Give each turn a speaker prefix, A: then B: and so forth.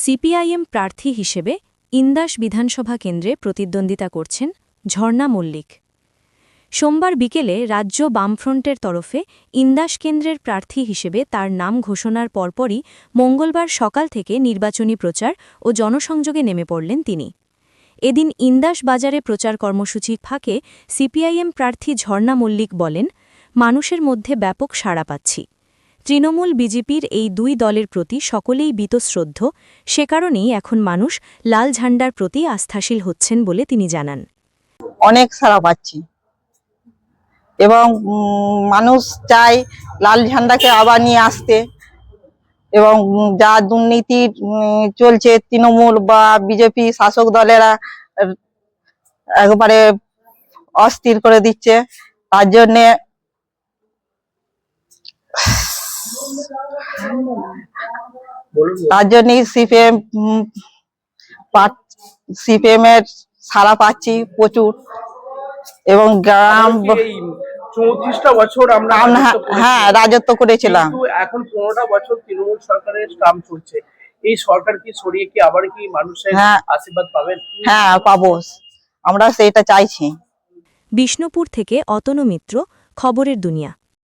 A: CPIM প্রার্থী হিসেবে ইন্দাস বিধানসভা কেন্দ্রে প্রতিদ্বন্দ্বিতা করছেন ঝর্ণা মল্লিক। সোমবার বিকেলে রাজ্য বামফ্রন্টের তরফে ইন্দাস কেন্দ্রের প্রার্থী হিসেবে তার নাম ঘোষণার পরপরই মঙ্গলবার সকাল থেকে নির্বাচনী প্রচার ও জনসংযোগে নেমে পড়লেন তিনি। এদিন ইন্দাস বাজারে প্রচার কর্মসূচি ফাঁকে সিপিআইএম প্রার্থী ঝর্ণা মল্লিক বলেন, মানুষের মধ্যে ব্যাপক সাড়া পাচ্ছি। তৃণমূল বিজেপির এই দুই দলের প্রতি সকলেই বীতশ্রদ্ধ, সে কারণেই এখন মানুষ লাল ঝান্ডার প্রতি আস্থাশীল হচ্ছেন বলে তিনি জানান।
B: অনেক সাড়া পাচ্ছি এবং মানুষ চায় লাল ঝান্ডাকে আবার নিয়ে আসতে, এবং যা দুর্নীতি চলছে তৃণমূল বা বিজেপি শাসক দলেরা একবারে অস্থির করে দিচ্ছে। তার জন্যই সিপিএম এর সাড়া পাচ্ছি প্রচুর। এবং গ্রাম
C: 34টা বছর আমরা
B: রাজত্ব করেছিলাম।
C: এখন 15টা বছর তৃণমূল সরকারের টার্ম চলছে। এই সরকারকে সরিয়ে কি আবার কি মানুষের আশীর্বাদ পাবেন?
B: হ্যাঁ, পাবো, আমরা সেটা চাইছি।
A: বিষ্ণুপুর থেকে অতনু মিত্র, খবরের দুনিয়া।